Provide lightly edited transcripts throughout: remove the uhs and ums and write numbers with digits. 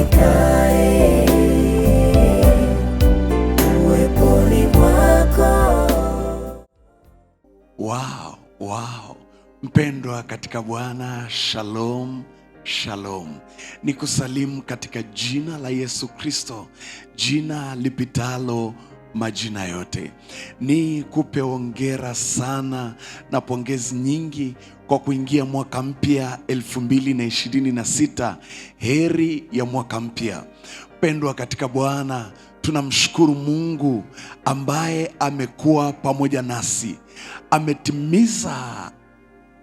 nikae uweponi mwako. Wow. Mpendwa katika Bwana, shalom. Shalom. Nikusalimu katika jina la Yesu Kristo, jina lipitalo majina yote. Ni kupe hongera sana na pongezi nyingi kwa kuingia mwaka mpya 2026. Heri ya mwaka mpya. Mpendwa katika Bwana, tunamshukuru Mungu ambaye amekuwa pamoja nasi. Ametimiza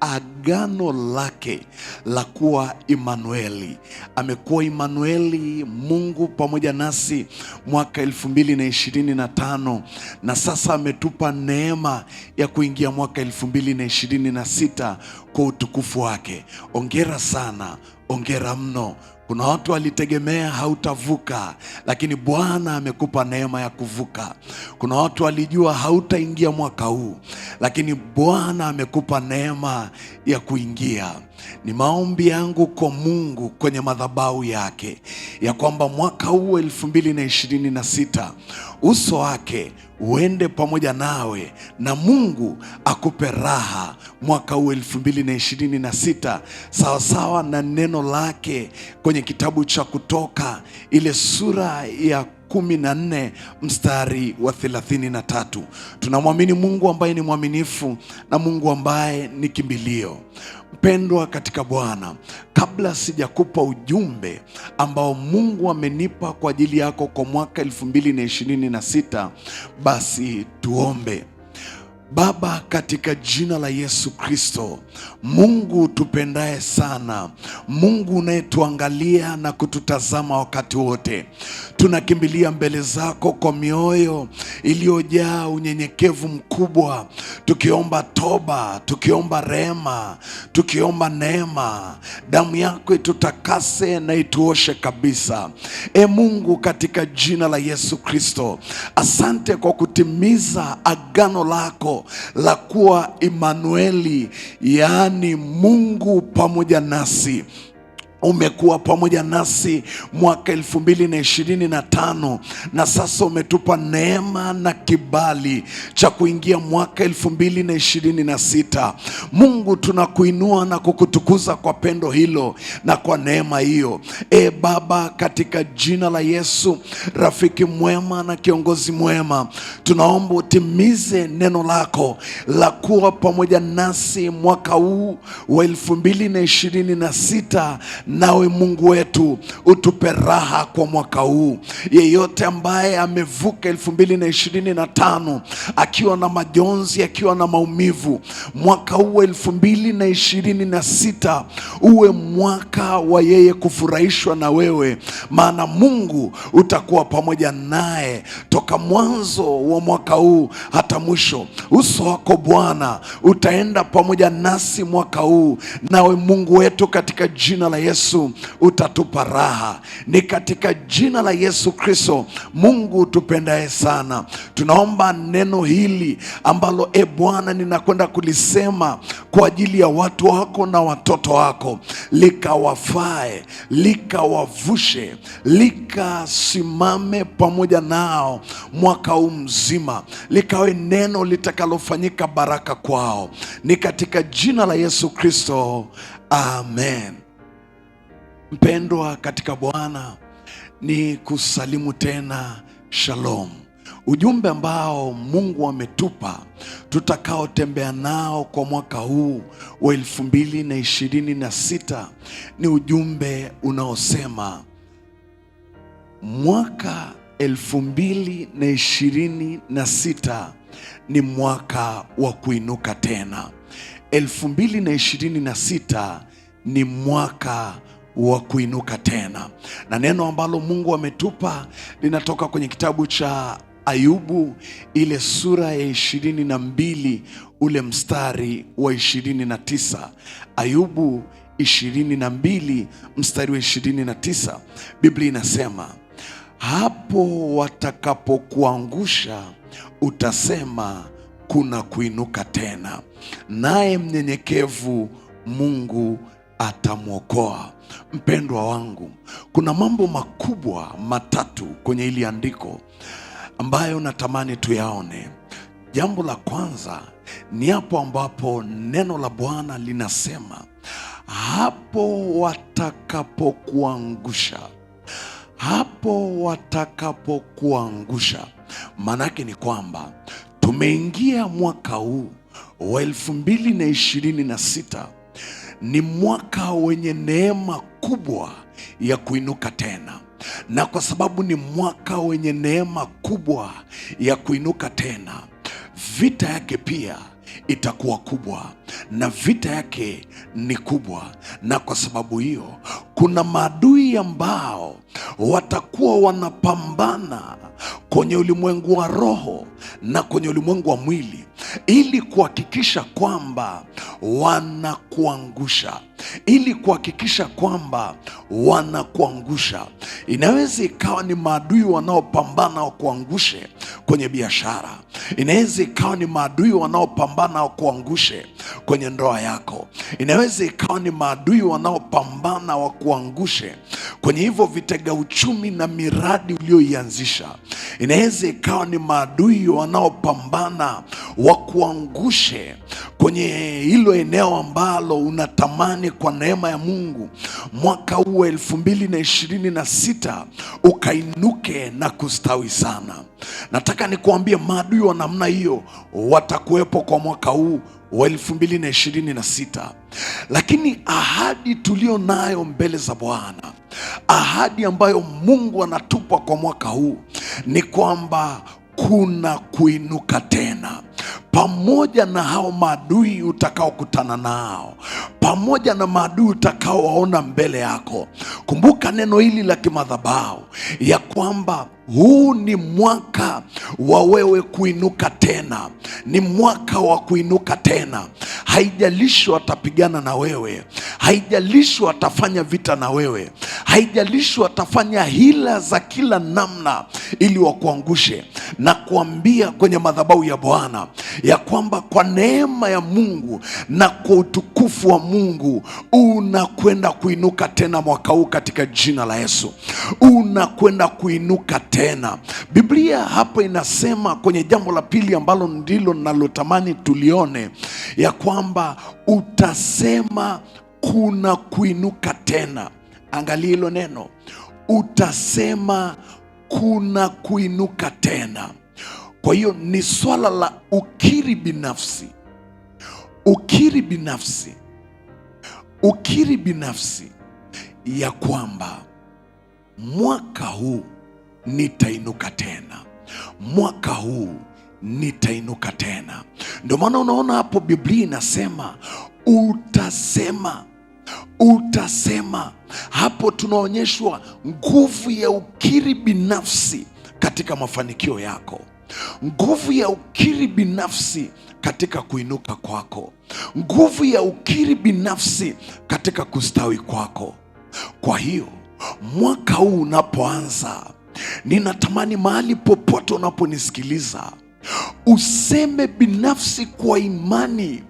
agano lake la kuwa Imanueli. Amekuwa Imanueli, Mungu pamoja nasi mwaka 2025, na sasa ametupa neema ya kuingia mwaka 2026 kwa utukufu wake. Ongera sana, ongera mno. Kuna watu walitegemea hautavuka, lakini Bwana amekupa neema ya kuvuka. Kuna watu walijua hautaingia mwaka huu, lakini Bwana amekupa neema ya kuingia. Ni maombi yangu kwa Mungu kwenye madhabahu yake ya kwamba mwaka huu 2026 uso wake uende pamoja nawe, na Mungu akupe raha mwaka huu 2026, sawasawa na neno lake kwenye kitabu cha Kutoka ile sura ya 14 mstari wa 33. Tunamwamini Mungu ambaye ni mwaminifu na Mungu ambaye ni kimbilio. Mpendwa katika Bwana, kabla sijakupa ujumbe ambao Mungu amenipa kwa ajili yako kwa mwaka 2026, basi tuombe. Baba, katika jina la Yesu Kristo, Mungu tupendaye sana, Mungu unayetuangalia na kututazama wakati wote, tunakimbilia mbele zako kwa mioyo iliyojaa unyenyekevu mkubwa, tukiomba toba, tukiomba rehema, tukiomba neema. Damu yako itutakase na ituoshe kabisa. Mungu, katika jina la Yesu Kristo, asante kwa kutimiza agano lako la kuwa Imanueli, yaani Mungu pamoja nasi. Umekuwa pamoja nasi mwaka 2025, na sasa umetupa neema na kibali cha kuingia mwaka 2026. Mungu, tunakuinua na kukutukuza kwa pendo hilo na kwa neema hiyo. Baba, katika jina la Yesu, rafiki mwema na kiongozi mwema, tunaomba utimize neno lako la kuwa pamoja nasi mwaka huu wa 2026. Nawe Mungu wetu, utupe raha kwa mwaka huu. Yeyote ambaye amevuka 2025 akiwa na majonzi, akiwa na maumivu, mwaka huu 2026 uwe mwaka wa yeye kufurahishwa na wewe, maana Mungu utakuwa pamoja naye toka mwanzo wa mwaka huu hata mwisho. Uso wako Bwana utaenda pamoja nasi mwaka huu, nawe Mungu wetu, katika jina la Yesu utatupa raha. Ni katika jina la Yesu Kristo, Mungu tupendaye sana, tunaomba neno hili ambalo Bwana ninakwenda kulisema kwa ajili ya watu wako na watoto wako, likawafae, likawavushe, likasimame pamoja nao mwaka huu mzima, likawe neno litakalofanyika baraka kwao. Ni katika jina la Yesu Kristo, amen. Mpendwa katika Bwana, ni kusalimu tena, shalom. Ujumbe ambao Mungu ametupa tutakaotembea nao kwa mwaka huu wa 2026 ni ujumbe unaosema mwaka 2026 ni mwaka wa kuinuka tena. 2026 ni mwaka wa kuinuka tena, na neno ambalo Mungu ametupa linatoka kwenye kitabu cha Ayubu ile sura ya 22 ule mstari wa 29. Ayubu 22 mstari wa 29, Biblia inasema, hapo watakapokuangusha utasema kuna kuinuka tena, naye mnyenyekevu Mungu atamwokoa. mpendwa wangu, kuna mambo makubwa matatu kwenye hili andiko ambayo natamani tuyaone. Jambo la kwanza ni hapo ambapo neno la Bwana linasema, hapo watakapokuangusha. Hapo watakapokuangusha. Maanake ni kwamba tumeingia mwaka huu wa 2026, ni mwaka wenye neema kubwa ya kuinuka tena. Na kwa sababu ni mwaka wenye neema kubwa ya kuinuka tena, vita yake pia itakuwa kubwa, na vita yake ni kubwa. Na kwa sababu hiyo, kuna maadui ambao watakuwa wanapambana kwenye ulimwengu wa roho na kwenye ulimwengu wa mwili ili kuhakikisha kwamba wanakuangusha, ili kuhakikisha kwamba wanakuangusha. Inaweza ikawa ni maadui wanaopambana wakuangushe kwenye biashara. Inaweza ikawa ni maadui wanaopambana wakuangushe kwenye ndoa yako. Inaweza ikawa ni maadui wanaopambana wakuangushe kwenye hivyo vitega uchumi na miradi ulioianzisha. Inaweza ikawa ni maadui wanaopambana wakuangushe kwenye hilo eneo ambalo unatamani kwa neema ya Mungu mwaka huu wa 2026 ukainuke na kustawi sana. Nataka nikuambie maadui wa namna hiyo watakuwepo kwa mwaka huu wa 2026. Lakini ahadi tulio nayo mbele za Bwana, ahadi ambayo Mungu anatupa kwa mwaka huu ni kwamba kuna kuinuka tena. Pamoja na hao maadui utakaokutana nao, pamoja na maadui utakaowaona mbele yako, kumbuka neno hili la kimadhabahu ya kwamba huu ni mwaka wa wewe kuinuka tena. Ni mwaka wa kuinuka tena. Haijalishi watapigana na wewe, haijalishi watafanya vita na wewe, haijalishi watafanya hila za kila namna ili wakuangushe. Na kuambia kwenye madhabahu ya Bwana ya kwamba kwa neema ya Mungu na kwa utukufu wa Mungu unakwenda kuinuka tena mwaka huu katika jina la Yesu. Unakwenda kuinuka tena. Biblia hapa inasema kwenye jambo la pili ambalo ndilo nalotamani tulione, ya kwamba utasema kuna kuinuka tena. Angalia hilo neno, utasema kuna kuinuka tena. Kwa hiyo ni swala la ukiri binafsi, ukiri binafsi, ukiri binafsi ya kwamba mwaka huu nitainuka tena, mwaka huu nitainuka tena. Ndio maana unaona hapo Biblia inasema utasema, utasema. Hapo tunaonyeshwa nguvu ya ukiri binafsi katika mafanikio yako, nguvu ya ukiri binafsi katika kuinuka kwako, nguvu ya ukiri binafsi katika kustawi kwako. Kwa hiyo mwaka huu unapoanza, ninatamani mahali popote unaponisikiliza useme binafsi kwa imani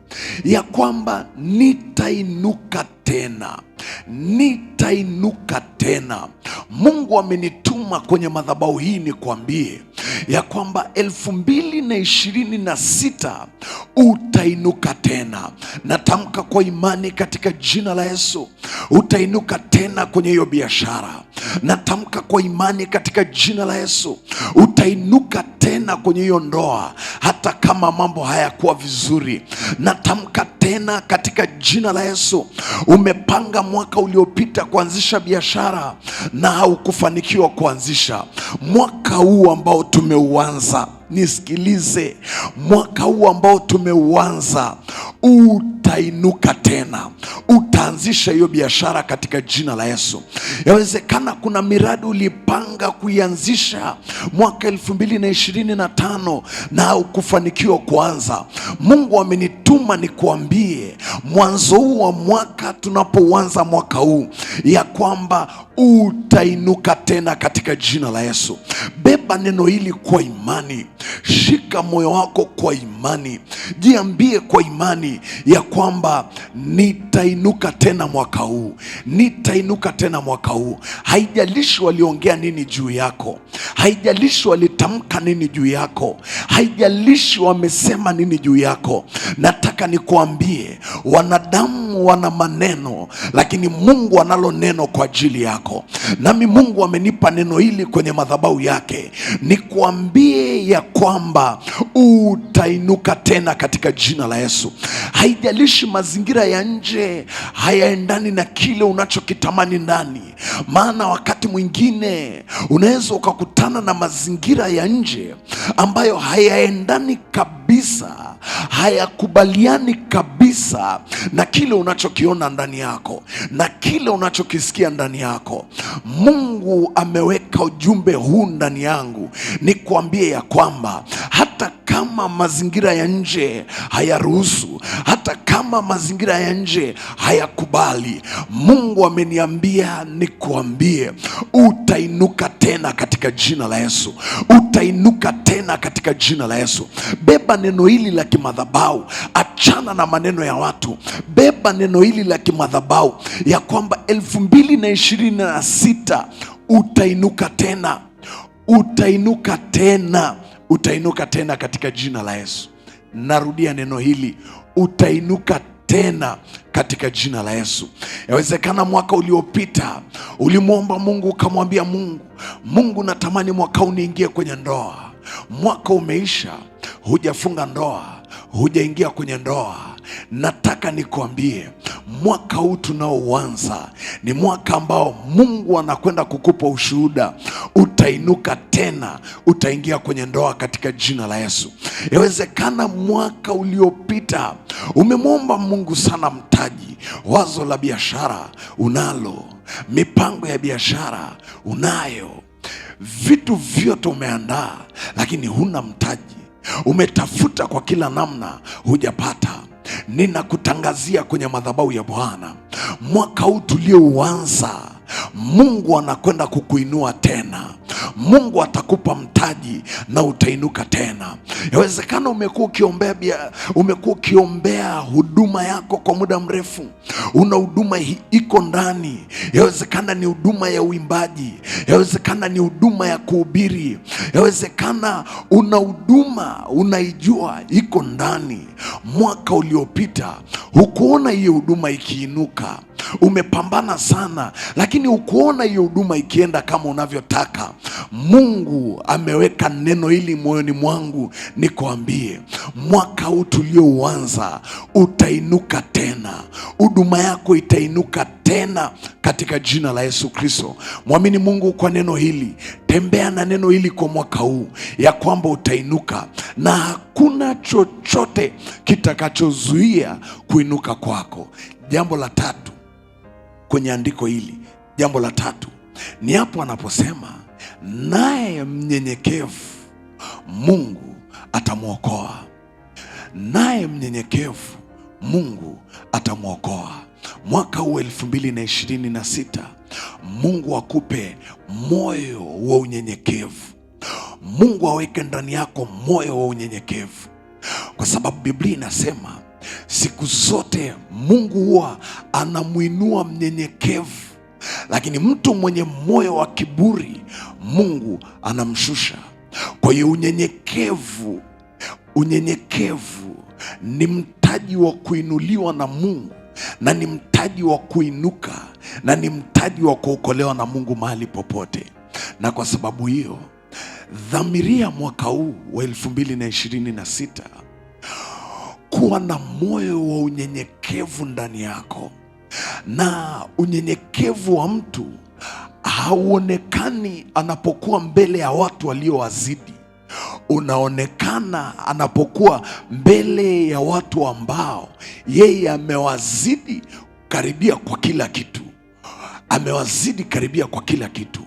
ya kwamba nitainuka tena, nitainuka tena. Mungu amenituma kwenye madhabahu hii nikwambie ya kwamba 2026 utainuka tena. Natamka kwa imani katika jina la Yesu, utainuka tena kwenye hiyo biashara. Natamka kwa imani katika jina la Yesu, utainuka tena kwenye hiyo ndoa, hata kama mambo hayakuwa vizuri. Natamka tena katika jina la Yesu, umepanga mwaka uliopita kuanzisha biashara na haukufanikiwa kuanzisha, mwaka huu ambao tumeuanza, nisikilize, mwaka huu ambao tumeuanza utainuka tena, utaanzisha hiyo biashara katika jina la Yesu. Yawezekana kuna miradi ulipanga kuianzisha mwaka 2025 na haukufanikiwa kuanza. Mungu amenituma nikuambie mwanzo huu wa mwaka, tunapouanza mwaka huu, ya kwamba utainuka tena katika jina la Yesu. Beba beba neno hili kwa imani. Shika moyo wako kwa imani. Jiambie kwa imani ya kwamba nitainuka tena mwaka huu, nitainuka tena mwaka huu. Haijalishi waliongea nini juu yako, haijalishi walitamka nini juu yako, haijalishi wamesema nini juu yako. Nataka nikuambie, wanadamu wana maneno, lakini Mungu analo neno kwa ajili yako. Nami Mungu amenipa neno hili kwenye madhabahu yake, nikuambie ya kwamba utainuka tena katika jina la Yesu. Haijalishi mazingira ya nje hayaendani na kile unachokitamani ndani, maana wakati mwingine unaweza ukakutana na mazingira ya nje ambayo hayaendani kabisa, hayakubaliani kabisa na kile unachokiona ndani yako na kile unachokisikia ndani yako. Mungu ameweka ujumbe huu ndani yangu nikuambie ya kwamba hata kama mazingira ya nje hayaruhusu, hata kama mazingira ya nje hayakubali, Mungu ameniambia nikuambie, utainuka tena katika jina la Yesu. Utainuka tena katika jina la Yesu. Beba neno hili la kimadhabahu, achana na maneno ya watu. Beba neno hili la kimadhabahu ya kwamba 2026 utainuka tena, utainuka tena, utainuka tena katika jina la Yesu. Narudia neno hili, utainuka tena katika jina la Yesu. Yawezekana mwaka uliopita ulimwomba Mungu ukamwambia Mungu, natamani mwaka uniingie kwenye ndoa. Mwaka umeisha, hujafunga ndoa, hujaingia kwenye ndoa. Nataka nikuambie, mwaka huu tunaoanza ni mwaka ambao Mungu anakwenda kukupa ushuhuda. Utainuka tena, utaingia kwenye ndoa katika jina la Yesu. Yawezekana mwaka uliopita umemwomba Mungu sana mtaji, wazo la biashara unalo, mipango ya biashara unayo, vitu vyote umeandaa, lakini huna mtaji. Umetafuta kwa kila namna, hujapata. Ninakutangazia kwenye madhabahu ya Bwana, mwaka huu tuliouanza, Mungu anakwenda kukuinua tena. Mungu atakupa mtaji na utainuka tena. Yawezekana umekuwa ukiombea huduma yako kwa muda mrefu. Una huduma iko ndani. Yawezekana ni huduma ya uimbaji, yawezekana ni huduma ya kuhubiri, yawezekana una huduma unaijua iko ndani. Mwaka uliopita hukuona hiyo huduma ikiinuka. Umepambana sana, lakini hukuona hiyo huduma ikienda kama unavyotaka. Mungu ameweka neno hili moyoni mwangu nikuambie, mwaka huu tuliouanza utainuka tena. Huduma yako itainuka tena katika jina la Yesu Kristo. Mwamini Mungu kwa neno hili. Tembea na neno hili kwa mwaka huu ya kwamba utainuka, na hakuna chochote kitakachozuia kuinuka kwako. Jambo la tatu kwenye andiko hili, jambo la tatu ni hapo anaposema, naye mnyenyekevu Mungu atamwokoa. Naye mnyenyekevu Mungu atamwokoa. Mwaka huu 2026 Mungu akupe moyo wa unyenyekevu. Mungu aweke ndani yako moyo wa unyenyekevu, kwa sababu Biblia inasema siku zote Mungu huwa anamuinua mnyenyekevu, lakini mtu mwenye moyo wa kiburi Mungu anamshusha. Kwa hiyo unyenyekevu ni mtaji wa kuinuliwa na Mungu, na ni mtaji wa kuinuka, na ni mtaji wa kuokolewa na Mungu mahali popote. Na kwa sababu hiyo, dhamiria mwaka huu wa 2026 kuwa na moyo wa unyenyekevu ndani yako. Na unyenyekevu wa mtu hauonekani anapokuwa mbele ya watu waliowazidi. Unaonekana anapokuwa mbele ya watu ambao yeye amewazidi karibia kwa kila kitu. Amewazidi karibia kwa kila kitu.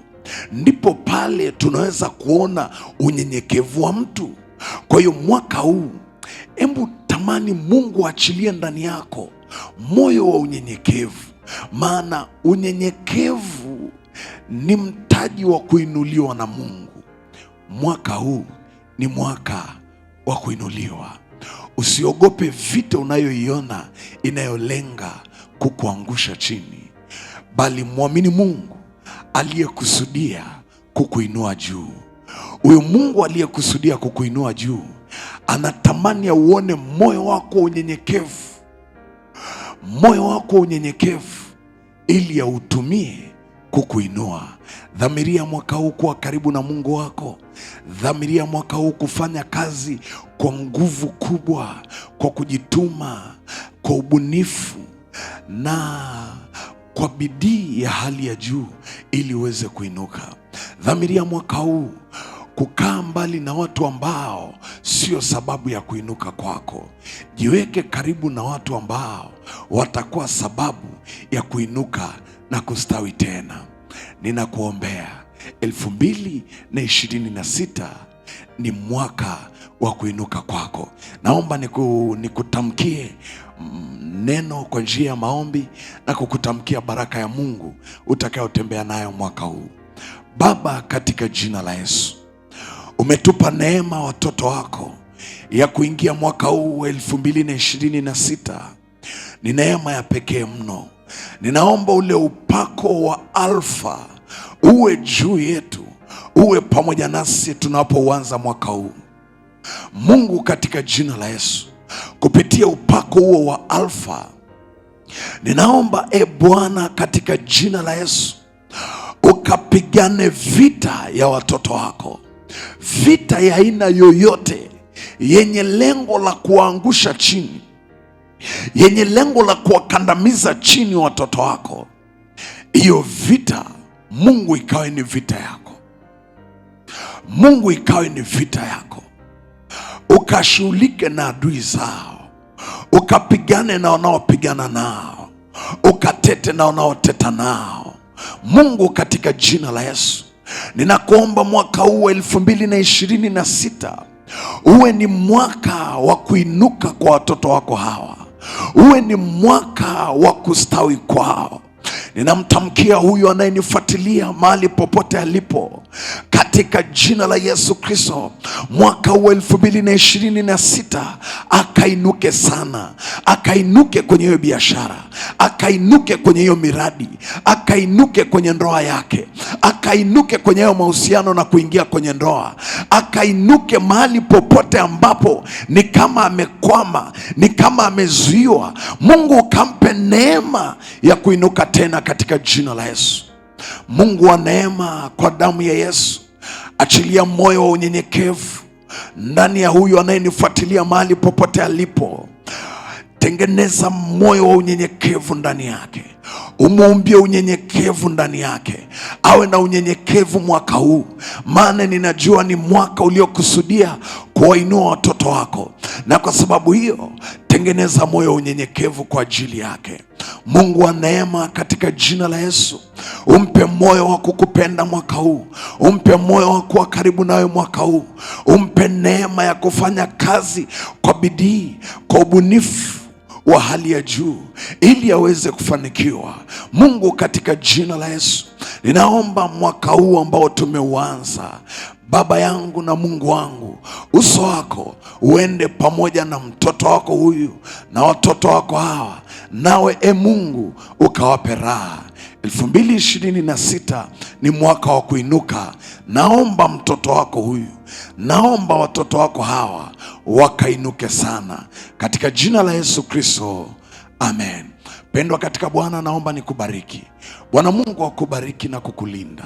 Ndipo pale tunaweza kuona unyenyekevu wa mtu. Kwa hiyo mwaka huu, hebu tamani Mungu achilie ndani yako moyo wa unyenyekevu, maana unyenyekevu ni mtaji wa kuinuliwa na Mungu. mwaka huu ni mwaka wa kuinuliwa. Usiogope vita unayoiona inayolenga kukuangusha chini, bali mwamini Mungu aliyekusudia kukuinua juu. Huyo Mungu aliyekusudia kukuinua juu anatamani auone moyo wako unyenyekevu, moyo wako unyenyekevu, ili autumie kukuinua. Dhamiria mwaka huu kuwa karibu na Mungu wako. Dhamiria mwaka huu kufanya kazi kwa nguvu kubwa, kwa kujituma, kwa ubunifu na kwa bidii ya hali ya juu, ili uweze kuinuka. Dhamiria mwaka huu kukaa mbali na watu ambao sio sababu ya kuinuka kwako. Jiweke karibu na watu ambao watakuwa sababu ya kuinuka na kustawi tena. Ninakuombea 2026 ni mwaka wa kuinuka kwako. Naomba nikutamkie neno kwa njia ya maombi na kukutamkia baraka ya Mungu utakayotembea nayo mwaka huu. Baba, katika jina la Yesu, umetupa neema watoto wako ya kuingia mwaka huu wa 2026. Ni neema ya pekee mno. Ninaomba ule upako wa Alfa uwe juu yetu, uwe pamoja nasi tunapoanza mwaka huu. Mungu, katika jina la Yesu, kupitia upako huo wa Alfa, ninaomba Bwana, katika jina la Yesu, ukapigane vita ya watoto wako, vita ya aina yoyote yenye lengo la kuangusha chini, yenye lengo la kuwakandamiza chini watoto wako. Hiyo vita, Mungu, ikawe ni vita yako. Mungu, ikawe ni vita yako. Ukashughulike na adui zao, ukapigane na wanaopigana nao, ukatete na wanaoteta nao. Mungu, katika jina la Yesu, ninakuomba mwaka huu 2026 uwe ni mwaka wa kuinuka kwa watoto wako hawa, uwe ni mwaka wa kustawi kwao. Ninamtamkia huyu anayenifuatilia mahali popote alipo, katika jina la Yesu Kristo, mwaka huu 2026 akainuke sana, akainuke kwenye hiyo biashara, akainuke kwenye hiyo miradi, akainuke kwenye ndoa yake, akainuke kwenye hiyo mahusiano na kuingia kwenye ndoa, akainuke mahali popote ambapo ni kama amekwama, ni kama amezuiwa. Mungu, ukampe neema ya kuinuka tena katika jina la Yesu. Mungu wa neema, kwa damu ya Yesu, achilia moyo wa unyenyekevu ndani ya huyu anayenifuatilia mahali popote alipo. Tengeneza moyo wa unyenyekevu ndani yake, umuumbie unyenyekevu ndani yake, awe na unyenyekevu mwaka huu, maana ninajua ni mwaka uliokusudia kuwainua watoto wako, na kwa sababu hiyo tengeneza moyo wa unyenyekevu kwa ajili yake. Mungu wa neema, katika jina la Yesu, umpe moyo wa kukupenda mwaka huu, umpe moyo wa kuwa karibu nawe mwaka huu, umpe neema ya kufanya kazi kwa bidii, kwa ubunifu wa hali ya juu, ili aweze kufanikiwa. Mungu, katika jina la Yesu, ninaomba mwaka huu ambao tumeuanza, Baba yangu na Mungu wangu, uso wako uende pamoja na mtoto wako huyu na watoto wako hawa, nawe Mungu ukawape raha. 2026 ni mwaka wa kuinuka. Naomba mtoto wako huyu, naomba watoto wako hawa wakainuke sana, katika jina la Yesu Kristo, amen. Pendwa katika Bwana, naomba nikubariki. Bwana Mungu akubariki na kukulinda.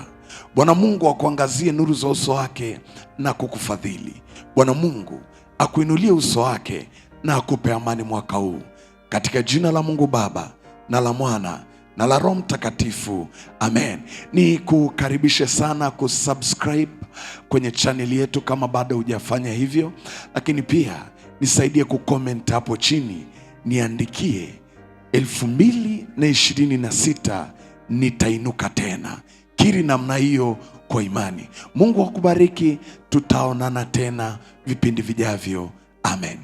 Bwana Mungu akuangazie nuru za uso wake na kukufadhili. Bwana Mungu akuinulie uso wake na akupe amani mwaka huu, katika jina la Mungu Baba na la Mwana na la Roho Mtakatifu, amen. Ni kukaribishe sana kusubscribe kwenye channel yetu kama bado hujafanya hivyo, lakini pia nisaidie kucomment hapo chini, niandikie 2026 nitainuka tena. Kiri namna hiyo kwa imani. Mungu akubariki, tutaonana tena vipindi vijavyo, amen.